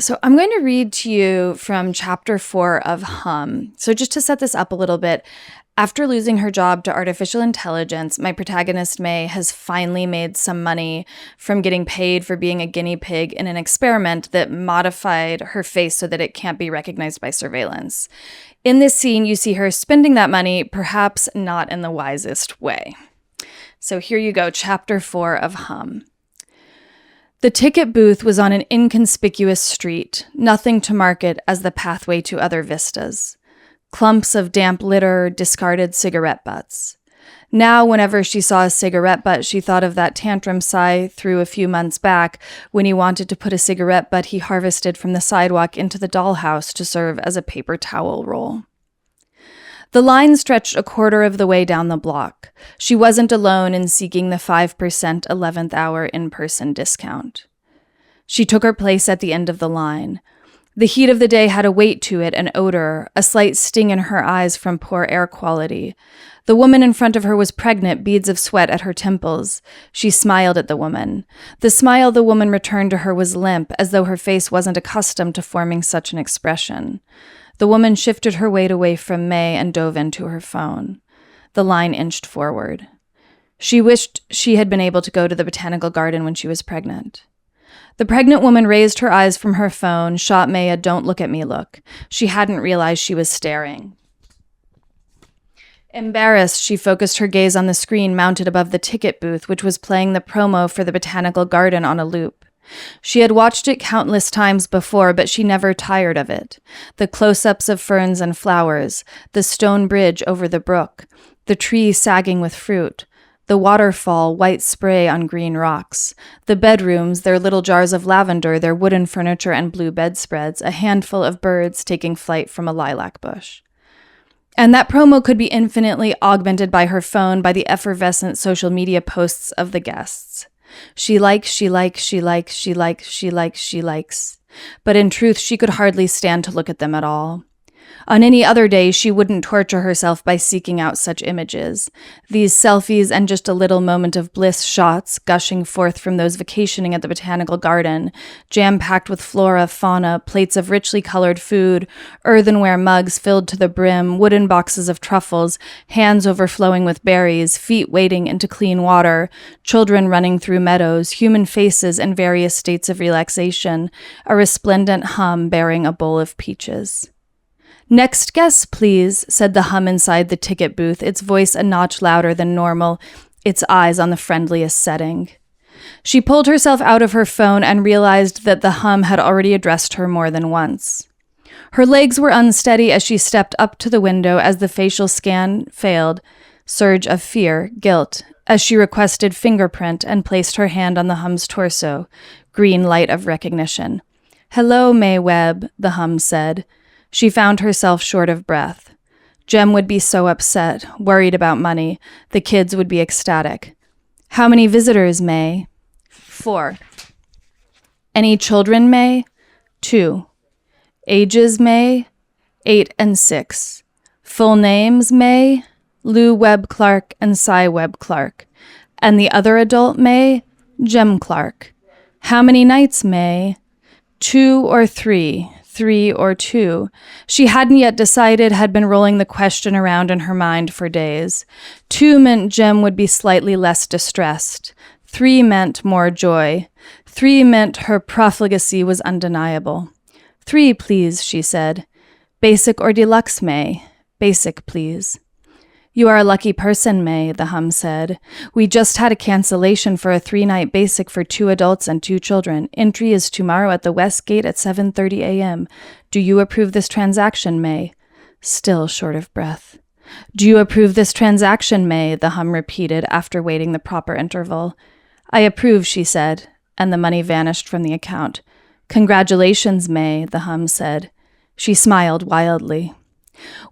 So I'm going to read to you from chapter 4 of Hum. So just to set this up a little bit, after losing her job to artificial intelligence, my protagonist May has finally made some money from getting paid for being a guinea pig in an experiment that modified her face so that it can't be recognized by surveillance. In this scene, you see her spending that money, perhaps not in the wisest way. So here you go, chapter 4 of Hum. The ticket booth was on an inconspicuous street, nothing to mark it as the pathway to other vistas. Clumps of damp litter, discarded cigarette butts. Now, whenever she saw a cigarette butt, she thought of that tantrum Sai threw a few months back when he wanted to put a cigarette butt he harvested from the sidewalk into the dollhouse to serve as a paper towel roll. The line stretched a quarter of the way down the block. She wasn't alone in seeking the 5% 11th hour in-person discount. She took her place at the end of the line. The heat of the day had a weight to it, an odor, a slight sting in her eyes from poor air quality. The woman in front of her was pregnant, beads of sweat at her temples. She smiled at the woman. The smile the woman returned to her was limp, as though her face wasn't accustomed to forming such an expression. The woman shifted her weight away from May and dove into her phone. The line inched forward. She wished she had been able to go to the botanical garden when she was pregnant. The pregnant woman raised her eyes from her phone, shot May a "don't look at me" look. She hadn't realized she was staring. Embarrassed, she focused her gaze on the screen mounted above the ticket booth, which was playing the promo for the botanical garden on a loop. She had watched it countless times before, but she never tired of it. The close-ups of ferns and flowers, the stone bridge over the brook, the tree sagging with fruit, the waterfall, white spray on green rocks, the bedrooms, their little jars of lavender, their wooden furniture and blue bedspreads, a handful of birds taking flight from a lilac bush. And that promo could be infinitely augmented by her phone, by the effervescent social media posts of the guests. She likes, she likes, she likes, she likes, she likes, she likes. But in truth, she could hardly stand to look at them at all. On any other day, she wouldn't torture herself by seeking out such images. These selfies and just a little moment of bliss shots gushing forth from those vacationing at the botanical garden, jam-packed with flora, fauna, plates of richly colored food, earthenware mugs filled to the brim, wooden boxes of truffles, hands overflowing with berries, feet wading into clean water, children running through meadows, human faces in various states of relaxation, a resplendent hum bearing a bowl of peaches. "Next guest, please," said the hum inside the ticket booth, its voice a notch louder than normal, its eyes on the friendliest setting. She pulled herself out of her phone and realized that the hum had already addressed her more than once. Her legs were unsteady as she stepped up to the window as the facial scan failed, surge of fear, guilt, as she requested fingerprint and placed her hand on the hum's torso, green light of recognition. "Hello, May Webb," the hum said. She found herself short of breath. Jem would be so upset, worried about money. The kids would be ecstatic. "How many visitors, May?" 4. "Any children, May?" 2. "Ages, May?" 8 and 6. "Full names, May?" Lou Webb Clark and Cy Webb Clark. "And the other adult, May?" Jem Clark. "How many nights, May?" 2 or 3. 3 or 2. She hadn't yet decided, had been rolling the question around in her mind for days. 2 meant Jem would be slightly less distressed. 3 meant more joy. 3 meant her profligacy was undeniable. 3, please, she said. "Basic or deluxe, May?" "Basic, please." "You are a lucky person, May," the hum said. "We just had a cancellation for a 3-night basic for 2 adults and 2 children. Entry is tomorrow at the West Gate at 7:30 a.m. Do you approve this transaction, May?" Still short of breath. "Do you approve this transaction, May?" the hum repeated after waiting the proper interval. "I approve," she said, and the money vanished from the account. "Congratulations, May," the hum said. She smiled wildly.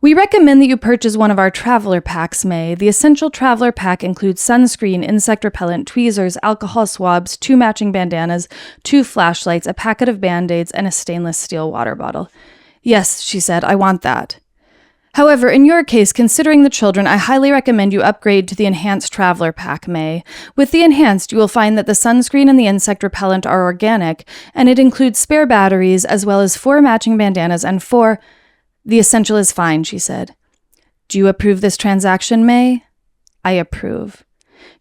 "We recommend that you purchase one of our traveler packs, May. The Essential Traveler Pack includes sunscreen, insect repellent, tweezers, alcohol swabs, 2 matching bandanas, 2 flashlights, a packet of Band-Aids, and a stainless steel water bottle." "Yes," she said, "I want that." However, in your case, considering the children, I highly recommend you upgrade to the Enhanced Traveler Pack, May. With the Enhanced, you will find that the sunscreen and the insect repellent are organic, and it includes spare batteries, as well as 4 matching bandanas and 4... The essential is fine, she said. Do you approve this transaction, May? I approve.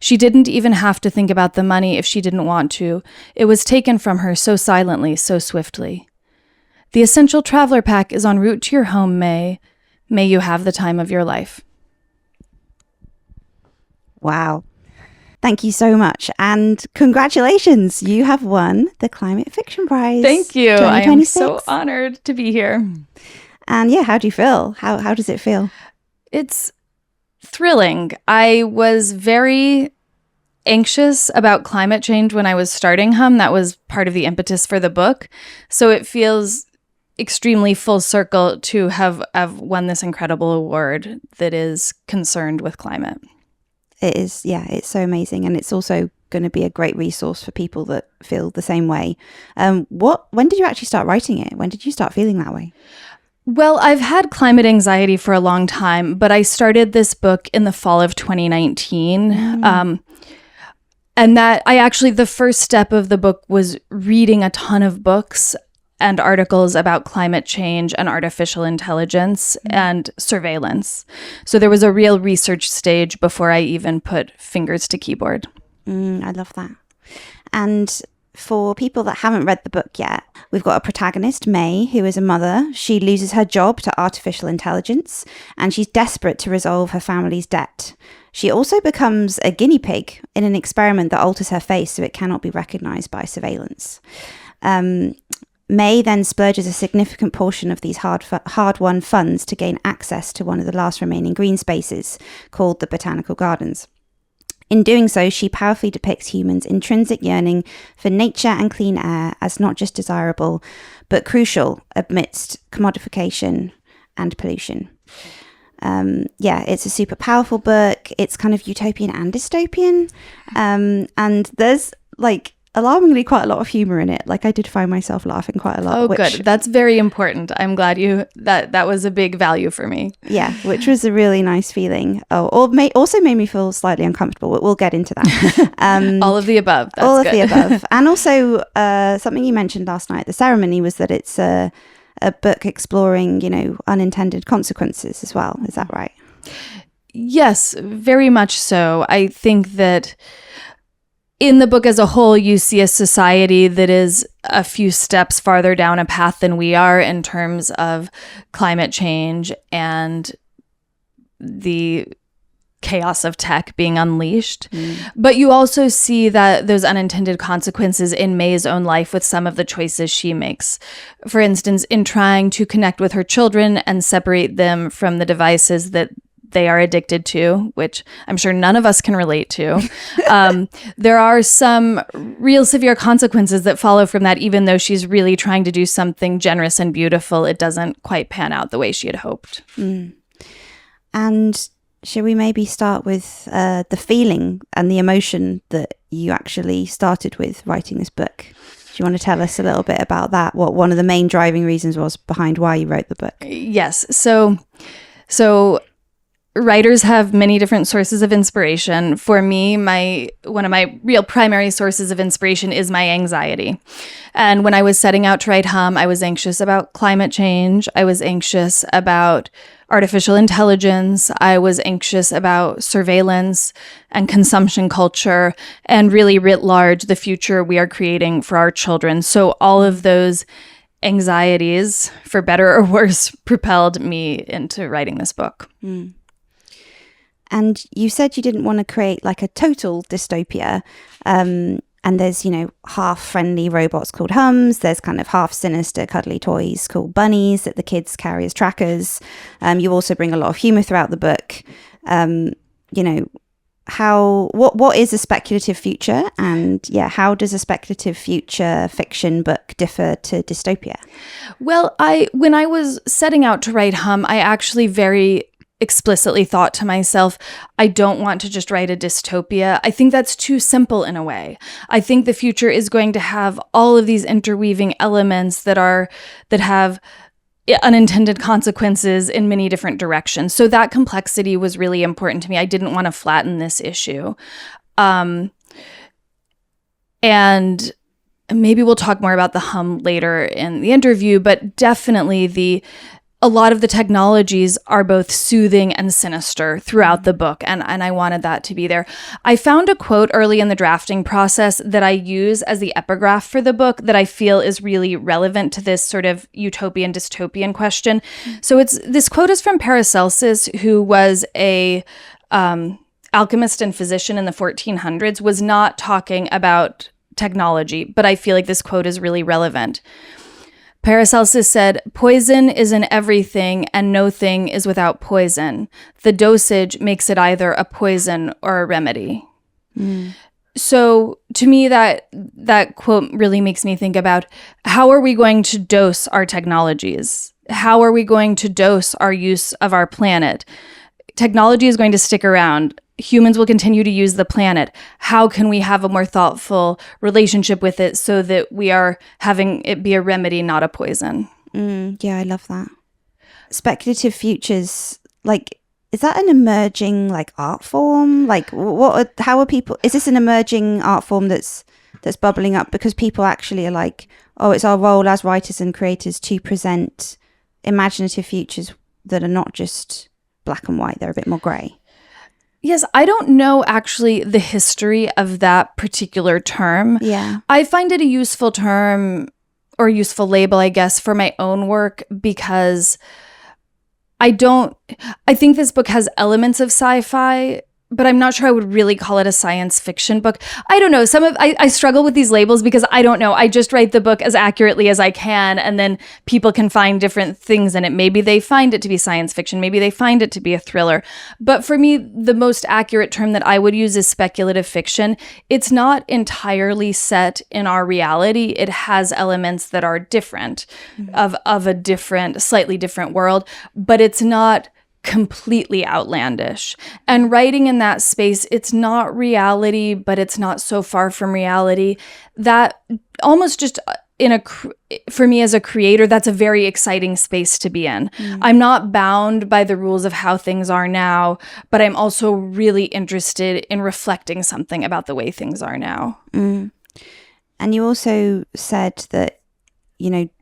She didn't even have to think about the money if she didn't want to. It was taken from her so silently, so swiftly. The Essential Traveler Pack is en route to your home, May. May you have the time of your life. Wow. Thank you so much. And congratulations. You have won the Climate Fiction Prize. Thank you. I am so honored to be here. And yeah, how do you feel? How does it feel? It's thrilling. I was very anxious about climate change when I was starting Hum. That was part of the impetus for the book. So it feels extremely full circle to have won this incredible award that is concerned with climate. It is, yeah, it's so amazing. And it's also going to be a great resource for people that feel the same way. When did you actually start writing it? When did you start feeling that way? Well, I've had climate anxiety for a long time, but I started this book in the fall of 2019. And that the first step of the book was reading a ton of books and articles about climate change and artificial intelligence and surveillance. So there was a real research stage before I even put fingers to keyboard. I love that. And for people that haven't read the book yet, we've got a protagonist, May, who is a mother. She loses her job to artificial intelligence, and she's desperate to resolve her family's debt. She also becomes a guinea pig in an experiment that alters her face so it cannot be recognized by surveillance. May then splurges a significant portion of these hard-won funds to gain access to one of the last remaining green spaces, called the Botanical Gardens. In doing so, she powerfully depicts humans' intrinsic yearning for nature and clean air as not just desirable, but crucial amidst commodification and pollution. It's a super powerful book. It's kind of utopian and dystopian. And there's alarmingly quite a lot of humor in it. I did find myself laughing quite a lot. Oh, good. That's very important. I'm glad that was a big value for me. Yeah, which was a really nice feeling. Also made me feel slightly uncomfortable. We'll get into that. All of the above. That's all good. Of the above. And also something you mentioned last night at the ceremony was that it's a book exploring, unintended consequences as well. Is that right? Yes, very much so. I think that in the book as a whole, you see a society that is a few steps farther down a path than we are in terms of climate change and the chaos of tech being unleashed. But you also see that those unintended consequences in May's own life with some of the choices she makes. For instance, in trying to connect with her children and separate them from the devices that they are addicted to, which I'm sure none of us can relate to. There are some real severe consequences that follow from that. Even though she's really trying to do something generous and beautiful, it doesn't quite pan out the way she had hoped. And should we maybe start with the feeling and the emotion that you actually started with writing this book? Do you want to tell us a little bit about that? What one of the main driving reasons was behind why you wrote the book? Yes. So writers have many different sources of inspiration. For me, one of my real primary sources of inspiration is my anxiety. And when I was setting out to write Hum, I was anxious about climate change. I was anxious about artificial intelligence. I was anxious about surveillance and consumption culture, and really writ large, the future we are creating for our children. So all of those anxieties, for better or worse, propelled me into writing this book. And you said you didn't want to create a total dystopia. And there's, half friendly robots called Hums. There's kind of half sinister cuddly toys called bunnies that the kids carry as trackers. You also bring a lot of humor throughout the book. What is a speculative future? And how does a speculative future fiction book differ to dystopia? Well, when I was setting out to write Hum, I actually very explicitly thought to myself, I don't want to just write a dystopia. I think that's too simple in a way. I think the future is going to have all of these interweaving elements that have unintended consequences in many different directions. So that complexity was really important to me. I didn't want to flatten this issue. And maybe we'll talk more about the hum later in the interview, but definitely a lot of the technologies are both soothing and sinister throughout the book, and I wanted that to be there. I found a quote early in the drafting process that I use as the epigraph for the book that I feel is really relevant to this sort of utopian dystopian question. So this quote is from Paracelsus, who was a alchemist and physician in the 1400s, was not talking about technology, but I feel like this quote is really relevant. Paracelsus said, "Poison is in everything, and no thing is without poison. The dosage makes it either a poison or a remedy." So to me, that quote really makes me think about, how are we going to dose our technologies? How are we going to dose our use of our planet? Technology is going to stick around. Humans will continue to use the planet. How can we have a more thoughtful relationship with it so that we are having it be a remedy, not a poison? Yeah, I love that. Speculative futures, like, is that an emerging like art form? Like, how are people? Is this an emerging art form that's bubbling up because people actually are like, oh, it's our role as writers and creators to present imaginative futures that are not just black and white; they're a bit more grey. Yes, I don't know actually the history of that particular term. Yeah. I find it a useful term or useful label, I guess, for my own work because I think this book has elements of sci-fi, but I'm not sure I would really call it a science fiction book. I don't know. I struggle with these labels because I don't know. I just write the book as accurately as I can, and then people can find different things in it. Maybe they find it to be science fiction. Maybe they find it to be a thriller. But for me, the most accurate term that I would use is speculative fiction. It's not entirely set in our reality. It has elements that are different, of a different, slightly different world, but it's not completely outlandish. And writing in that space, it's not reality, but it's not so far from reality. That almost just for me as a creator, that's a very exciting space to be in. I'm not bound by the rules of how things are now, but I'm also really interested in reflecting something about the way things are now. And you also said that,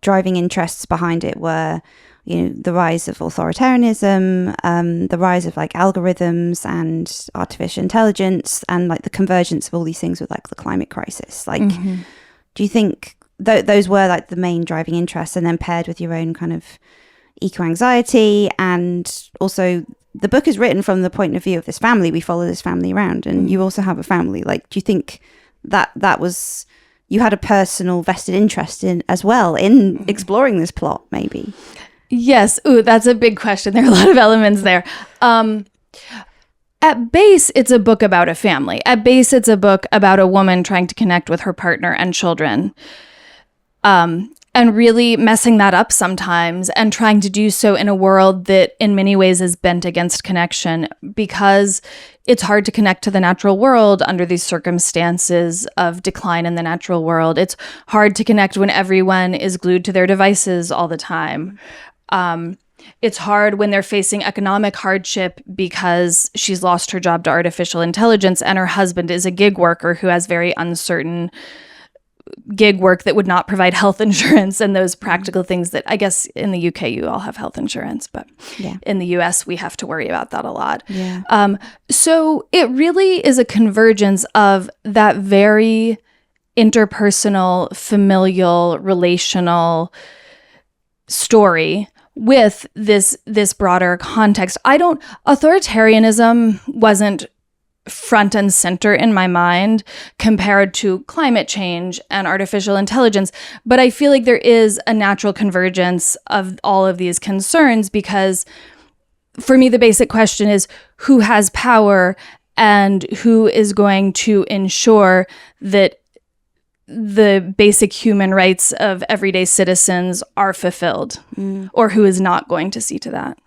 driving interests behind it were the rise of authoritarianism, the rise of like algorithms and artificial intelligence, and like the convergence of all these things with like the climate crisis. Like, do you think those were like the main driving interests, and then paired with your own kind of eco-anxiety? And also the book is written from the point of view of this family. We follow this family around, and you also have a family. Like, do you think that was, you had a personal vested interest in as well in exploring this plot maybe? Yes. Ooh, that's a big question. There are a lot of elements there. At base, it's a book about a family. At base, it's a book about a woman trying to connect with her partner and children. And really messing that up sometimes and trying to do so in a world that in many ways is bent against connection, because it's hard to connect to the natural world under these circumstances of decline in the natural world. It's hard to connect when everyone is glued to their devices all the time. It's hard when they're facing economic hardship because she's lost her job to artificial intelligence and her husband is a gig worker who has very uncertain gig work that would not provide health insurance and those practical things that I guess in the UK you all have health insurance, but in the US we have to worry about that a lot. Yeah. So it really is a convergence of that very interpersonal, familial, relational story with this broader context. Authoritarianism wasn't front and center in my mind compared to climate change and artificial intelligence, but I feel like there is a natural convergence of all of these concerns, because for me the basic question is who has power and who is going to ensure that the basic human rights of everyday citizens are fulfilled, or who is not going to see to that.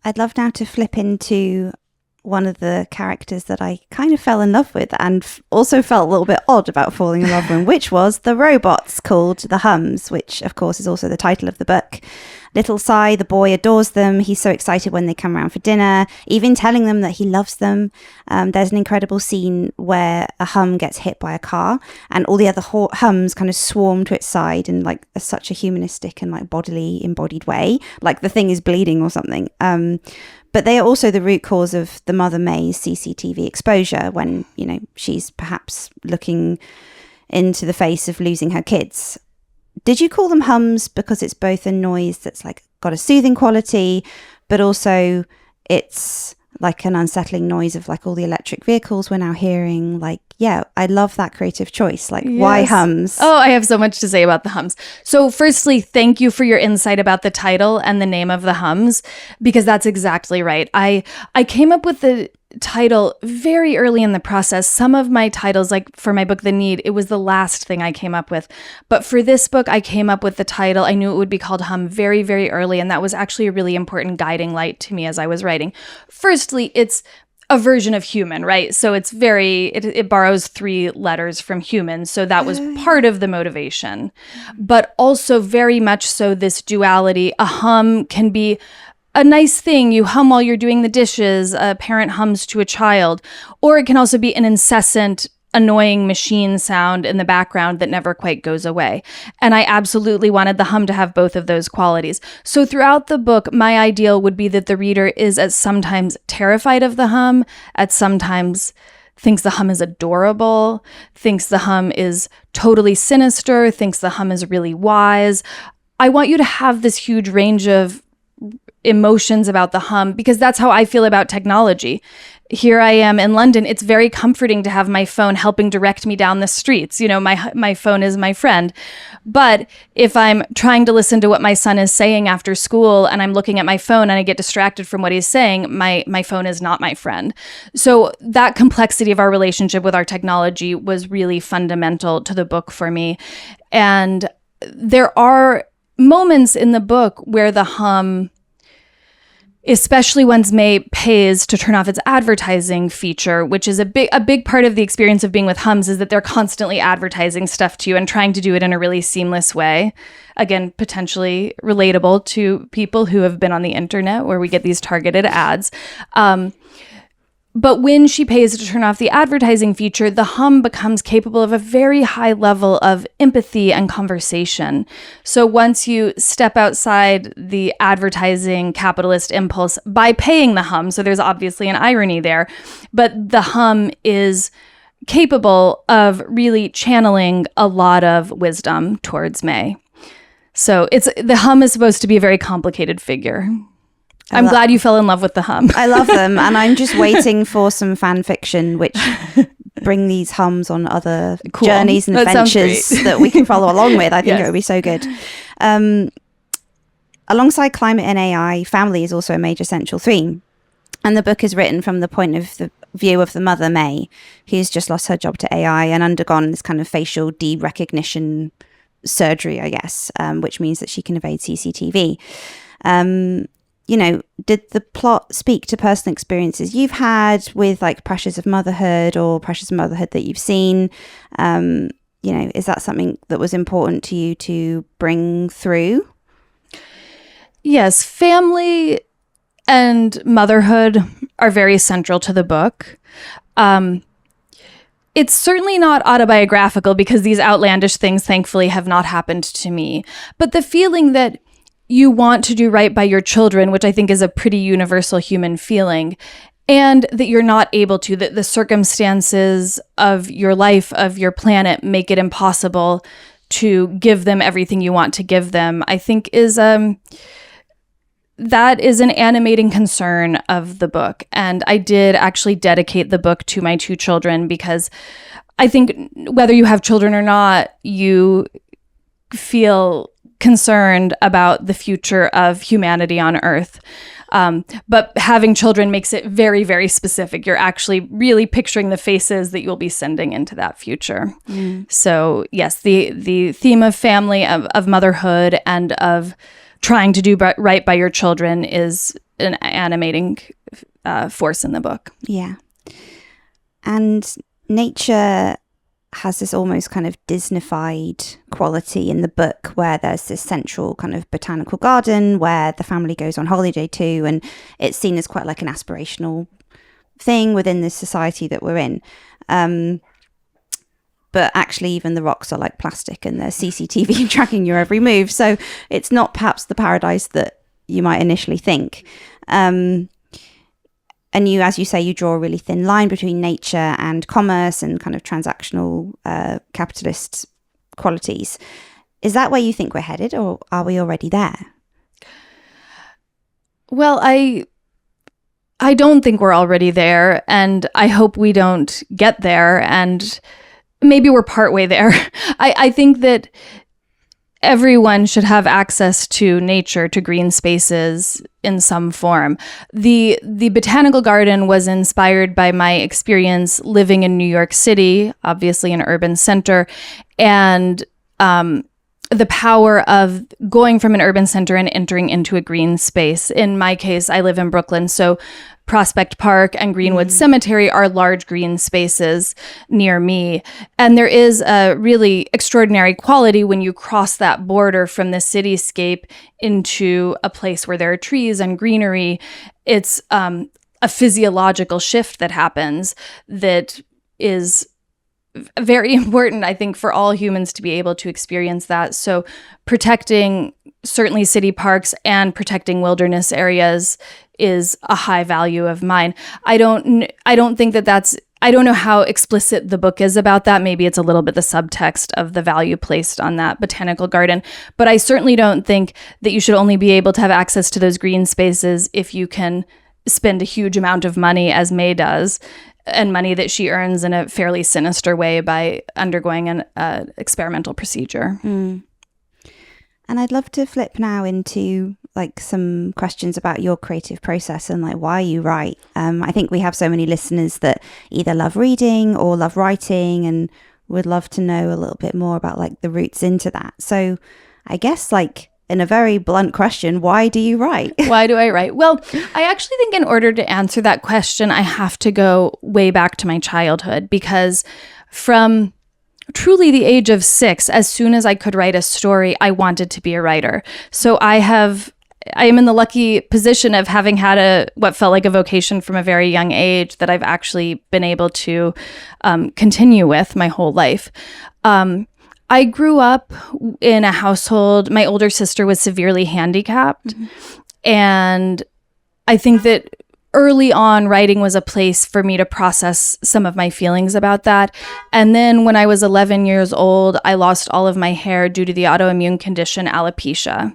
I'd love now to flip into one of the characters that I kind of fell in love with and also felt a little bit odd about falling in love with, which was the robots called the Hums, which of course is also the title of the book. Little Sai, the boy, adores them. He's so excited when they come around for dinner, even telling them that he loves them. There's an incredible scene where a Hum gets hit by a car and all the other Hums kind of swarm to its side in like such a humanistic and like bodily embodied way, like the thing is bleeding or something. But they are also the root cause of the Mother May's CCTV exposure when, you know, she's perhaps looking into the face of losing her kids. Did you call them hums because it's both a noise that's like got a soothing quality, but also it's like an unsettling noise of like all the electric vehicles we're now hearing? Like, yeah, I love that creative choice. Like, yes. Why hums? Oh, I have so much to say about the hums. So firstly, thank you for your insight about the title and the name of the hums, because that's exactly right. I came up with the title very early in the process. Some of my titles, like for my book, The Need, it was the last thing I came up with. But for this book, I came up with the title. I knew it would be called Hum very, very early. And that was actually a really important guiding light to me as I was writing. Firstly, it's a version of human, right? So it's it borrows 3 letters from human. So that was part of the motivation. But also very much so this duality. A hum can be a nice thing. You hum while you're doing the dishes. A parent hums to a child. Or it can also be an incessant, annoying machine sound in the background that never quite goes away. And I absolutely wanted the hum to have both of those qualities. So throughout the book, my ideal would be that the reader is at sometimes terrified of the hum, at sometimes thinks the hum is adorable, thinks the hum is totally sinister, thinks the hum is really wise. I want you to have this huge range of emotions about the hum, because that's how I feel about technology. Here I am in London. It's very comforting to have my phone helping direct me down the streets. You know, my phone is my friend. But if I'm trying to listen to what my son is saying after school and I'm looking at my phone and I get distracted from what he's saying, my phone is not my friend. So that complexity of our relationship with our technology was really fundamental to the book for me. And there are moments in the book where the hum, especially once May pays to turn off its advertising feature, which is a big part of the experience of being with hums, is that they're constantly advertising stuff to you and trying to do it in a really seamless way. Again, potentially relatable to people who have been on the internet where we get these targeted ads. But when she pays to turn off the advertising feature, the hum becomes capable of a very high level of empathy and conversation. So once you step outside the advertising capitalist impulse by paying the hum, so there's obviously an irony there, but the hum is capable of really channeling a lot of wisdom towards May. So the hum is supposed to be a very complicated figure. I'm glad you fell in love with the hum. I love them, and I'm just waiting for some fan fiction which bring these hums on other journeys and adventures that we can follow along with. I think it would be so good. Alongside climate and AI, family is also a major central theme. And the book is written from the point of the view of the mother, May, who's just lost her job to AI and undergone this kind of facial derecognition surgery, I guess, which means that she can evade CCTV. You know, did the plot speak to personal experiences you've had with like pressures of motherhood or pressures of motherhood that you've seen? You know, is that something that was important to you to bring through? Yes, family and motherhood are very central to the book. It's certainly not autobiographical because these outlandish things, thankfully, have not happened to me. But the feeling that you want to do right by your children, which I think is a pretty universal human feeling, and that you're not able to, that the circumstances of your life, of your planet, make it impossible to give them everything you want to give them, I think that is an animating concern of the book. And I did actually dedicate the book to my 2 children because I think whether you have children or not, you feel concerned about the future of humanity on Earth. But having children makes it very, very specific. You're actually really picturing the faces that you'll be sending into that future. So yes, the theme of family, of motherhood, and of trying to do right by your children is an animating force in the book. Yeah. And nature has this almost kind of Disneyfied quality in the book, where there's this central kind of botanical garden where the family goes on holiday to, and it's seen as quite like an aspirational thing within this society that we're in. But actually even the rocks are like plastic and there's CCTV tracking your every move. So it's not perhaps the paradise that you might initially think. And you, as you say, you draw a really thin line between nature and commerce and kind of transactional capitalist qualities. Is that where you think we're headed, or are we already there? Well, I don't think we're already there, and I hope we don't get there, and maybe we're partway there. I think that everyone should have access to nature, to green spaces in some form. The botanical garden was inspired by my experience living in New York City, obviously an urban center, and the power of going from an urban center and entering into a green space. In my case, I live in Brooklyn, so Prospect Park and Greenwood Cemetery are large green spaces near me. And there is a really extraordinary quality when you cross that border from the cityscape into a place where there are trees and greenery. It's a physiological shift that happens that is very important, I think, for all humans to be able to experience that. So protecting certainly city parks and protecting wilderness areas is a high value of mine. I don't think that's, I don't know how explicit the book is about that. Maybe it's a little bit the subtext of the value placed on that botanical garden. But I certainly don't think that you should only be able to have access to those green spaces if you can spend a huge amount of money, as May does, and money that she earns in a fairly sinister way by undergoing an experimental procedure. And I'd love to flip now into like some questions about your creative process and like why you write. I think we have so many listeners that either love reading or love writing and would love to know a little bit more about like the roots into that. So I guess like in a very blunt question, why do you write? Why do I write? Well, I actually think in order to answer that question, I have to go way back to my childhood, because from truly the age of 6, as soon as I could write a story, I wanted to be a writer. So I am in the lucky position of having had what felt like a vocation from a very young age that I've actually been able to continue with my whole life. I grew up in a household, my older sister was severely handicapped. And I think that early on, writing was a place for me to process some of my feelings about that. And then when I was 11 years old, I lost all of my hair due to the autoimmune condition alopecia.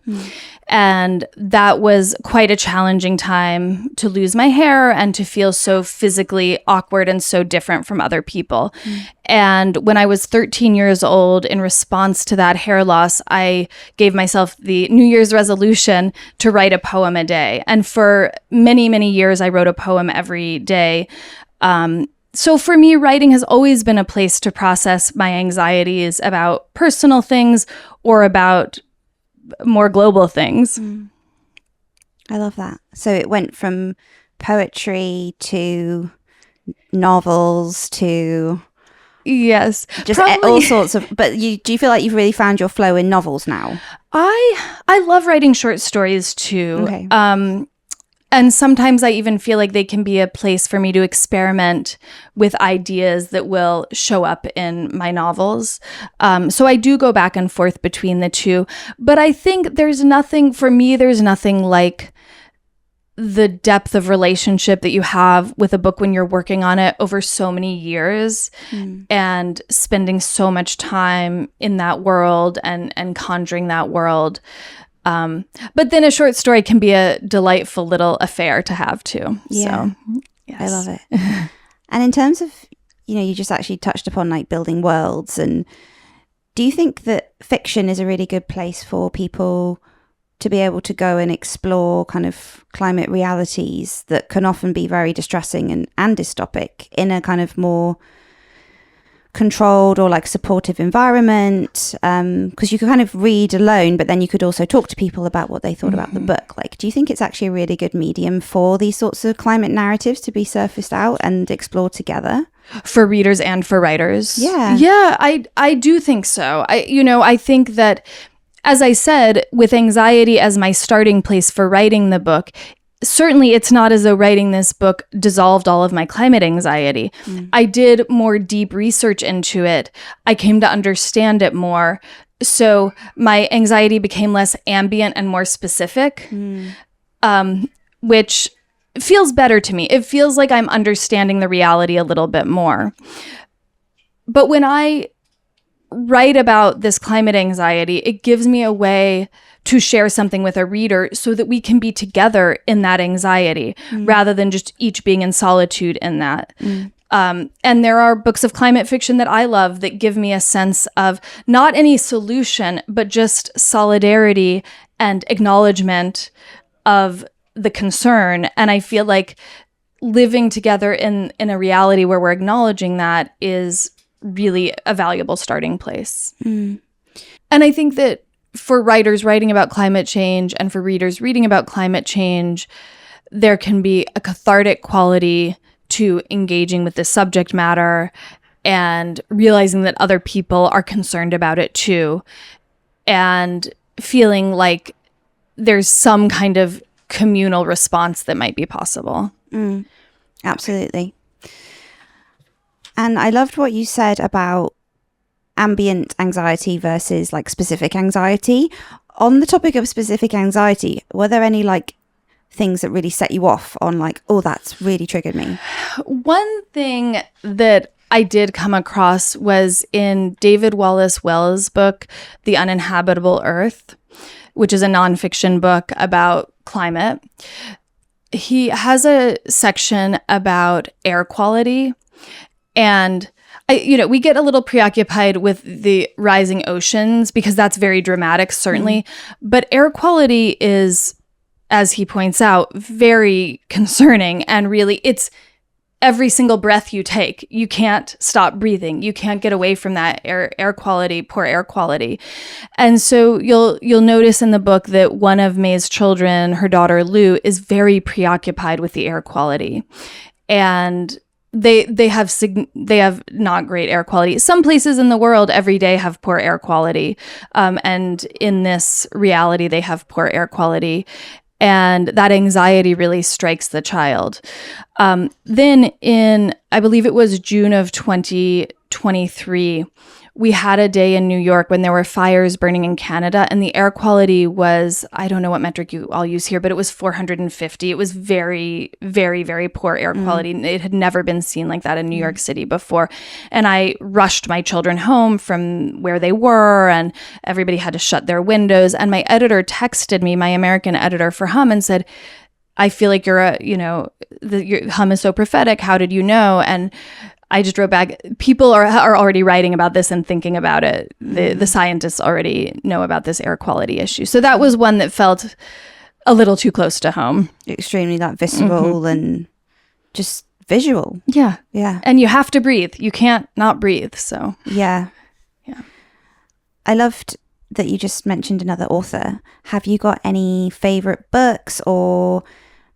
And that was quite a challenging time to lose my hair and to feel so physically awkward and so different from other people. And when I was 13 years old, in response to that hair loss, I gave myself the New Year's resolution to write a poem a day. And for many, many years, I wrote a poem every day. So for me, writing has always been a place to process my anxieties about personal things or about more global things. I love that. So it went from poetry to novels to yes, just all sorts of. But do you feel like you've really found your flow in novels now? I love writing short stories too. Okay. And sometimes I even feel like they can be a place for me to experiment with ideas that will show up in my novels. So I do go back and forth between the two. But I think there's nothing like the depth of relationship that you have with a book when you're working on it over so many years and spending so much time in that world and conjuring that world. But then a short story can be a delightful little affair to have too. Yeah. So, yes. I love it. And in terms of, you just actually touched upon like building worlds. And do you think that fiction is a really good place for people to be able to go and explore kind of climate realities that can often be very distressing and dystopic in a kind of more controlled or like supportive environment, because you could kind of read alone, but then you could also talk to people about what they thought about the book. Like, do you think it's actually a really good medium for these sorts of climate narratives to be surfaced out and explored together? For readers and for writers? Yeah, I do think so. I think that, as I said, with anxiety as my starting place for writing the book, certainly it's not as though writing this book dissolved all of my climate anxiety. I did more deep research into it. I came to understand it more. So my anxiety became less ambient and more specific, which feels better to me. It feels like I'm understanding the reality a little bit more. But when I write about this climate anxiety, it gives me a way to share something with a reader so that we can be together in that anxiety rather than just each being in solitude in that. And there are books of climate fiction that I love that give me a sense of not any solution, but just solidarity and acknowledgement of the concern. And I feel like living together in a reality where we're acknowledging that is really a valuable starting place. And I think that for writers writing about climate change and for readers reading about climate change, there can be a cathartic quality to engaging with the subject matter and realizing that other people are concerned about it too, and feeling like there's some kind of communal response that might be possible. Absolutely. And I loved what you said about ambient anxiety versus like specific anxiety. On the topic of specific anxiety, were there any like things that really set you off on like, oh, that's really triggered me? One thing that I did come across was in David Wallace Wells' book, The Uninhabitable Earth, which is a nonfiction book about climate. He has a section about air quality, and we get a little preoccupied with the rising oceans because that's very dramatic, certainly. But air quality is, as he points out, very concerning. And really, it's every single breath you take. You can't stop breathing. You can't get away from that air quality, poor air quality. And so you'll notice in the book that one of May's children, her daughter Lou, is very preoccupied with the air quality. And they have not great air quality. Some places in the world every day have poor air quality, and in this reality they have poor air quality, and that anxiety really strikes the child. Then in, I believe it was June of 2023, we had a day in New York when there were fires burning in Canada, and the air quality was, I don't know what metric you all use here, but it was 450. It was very, very, very poor air quality. It had never been seen like that in New York City before. And I rushed my children home from where they were, and everybody had to shut their windows. And my editor texted me, my American editor for Hum, and said, I feel like your Hum is so prophetic. How did you know? And I just wrote back, people are already writing about this and thinking about it. The scientists already know about this air quality issue. So that was one that felt a little too close to home. Extremely that visceral and just visual. Yeah. Yeah. And you have to breathe. You can't not breathe. So yeah. I loved that you just mentioned another author. Have you got any favorite books or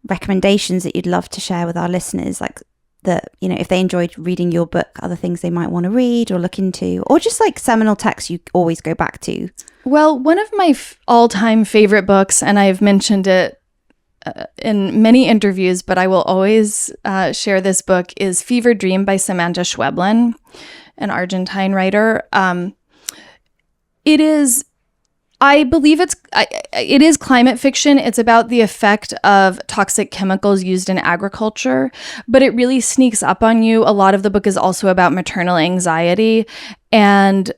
recommendations that you'd love to share with our listeners? Like, that, if they enjoyed reading your book, other things they might want to read or look into, or just like seminal texts you always go back to? Well, one of my all-time favorite books, and I've mentioned it in many interviews, but I will always share this book, is Fever Dream by Samantha Schweblin, an Argentine writer. It is, I believe it is climate fiction. It's about the effect of toxic chemicals used in agriculture, but it really sneaks up on you. A lot of the book is also about maternal anxiety. And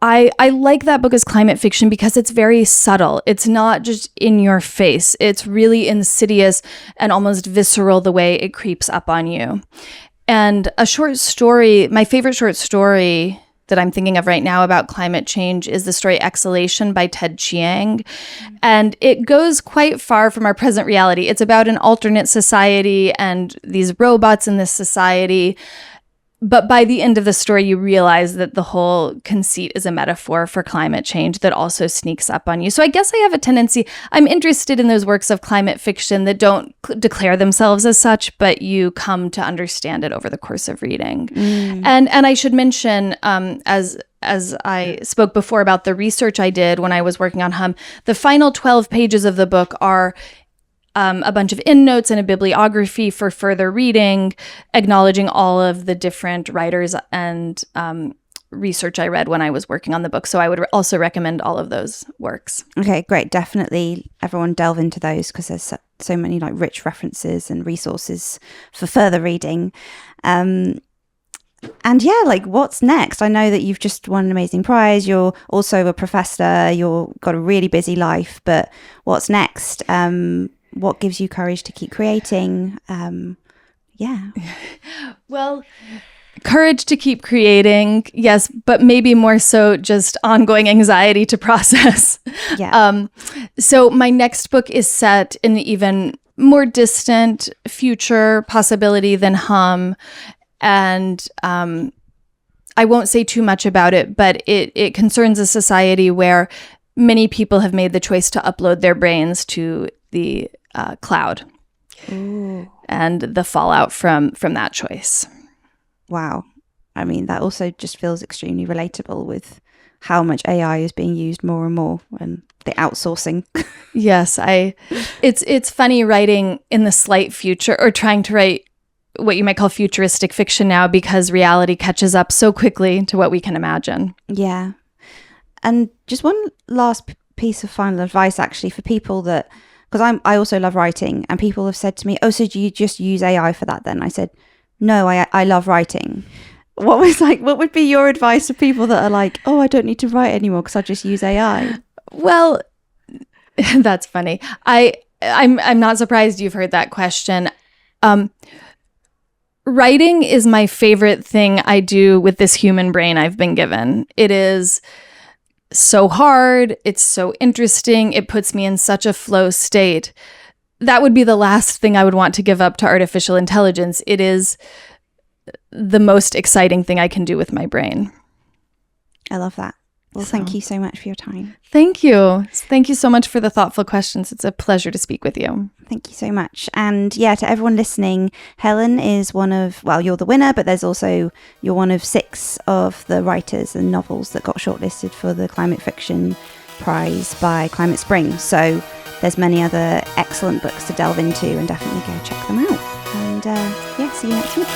I like that book as climate fiction because it's very subtle. It's not just in your face. It's really insidious and almost visceral the way it creeps up on you. And a short story, my favorite short story that I'm thinking of right now about climate change is the story Exhalation by Ted Chiang. And it goes quite far from our present reality. It's about an alternate society and these robots in this society. But by the end of the story, you realize that the whole conceit is a metaphor for climate change that also sneaks up on you. So I guess I have a tendency, I'm interested in those works of climate fiction that don't declare themselves as such, but you come to understand it over the course of reading. And I should mention, as I spoke before about the research I did when I was working on Hum, the final 12 pages of the book are a bunch of endnotes and a bibliography for further reading, acknowledging all of the different writers and research I read when I was working on the book. So I would also recommend all of those works. Okay, great. Definitely everyone delve into those because there's so many like rich references and resources for further reading. And yeah, like what's next? I know that you've just won an amazing prize. You're also a professor. You've got a really busy life, but what's next? What gives you courage to keep creating? Well, courage to keep creating, yes, but maybe more so just ongoing anxiety to process. Yeah. So my next book is set in an even more distant future possibility than Hum. And I won't say too much about it, but it concerns a society where many people have made the choice to upload their brains to the cloud. Ooh. And the fallout from that choice. Wow. I mean, that also just feels extremely relatable with how much AI is being used more and more and the outsourcing. Yes, it's funny writing in the slight future or trying to write what you might call futuristic fiction now because reality catches up so quickly to what we can imagine. Yeah. And just one last piece of final advice actually for people that, because I also love writing and people have said to me, oh, so do you just use AI for that then? I said, no, I love writing. What would be your advice to people that are like, oh, I don't need to write anymore because I just use AI? Well, that's funny. I'm not surprised you've heard that question. Writing is my favorite thing I do with this human brain I've been given. It is so hard. It's so interesting. It puts me in such a flow state. That would be the last thing I would want to give up to artificial intelligence. It is the most exciting thing I can do with my brain. I love that. Well, thank you so much for your time. Thank you. Thank you so much for the thoughtful questions. It's a pleasure to speak with you. Thank you so much. And yeah, to everyone listening, Helen is one of, well, you're the winner, but you're one of 6 of the writers and novels that got shortlisted for the Climate Fiction Prize by Climate Spring. So there's many other excellent books to delve into and definitely go check them out. And see you next week.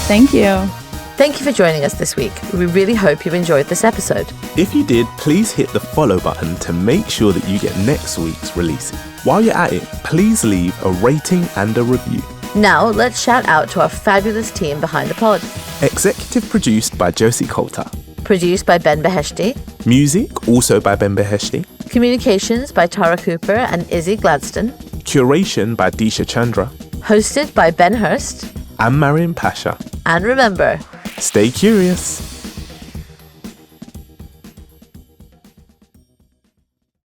Thank you. Thank you for joining us this week. We really hope you enjoyed this episode. If you did, please hit the follow button to make sure that you get next week's release. While you're at it, please leave a rating and a review. Now, let's shout out to our fabulous team behind the pod. Executive produced by Josie Colter. Produced by Ben Beheshti. Music also by Ben Beheshti. Communications by Tara Cooper and Izzy Gladstone. Curation by Disha Chandra. Hosted by Ben Hurst. And Mariam Pasha. And remember, stay curious.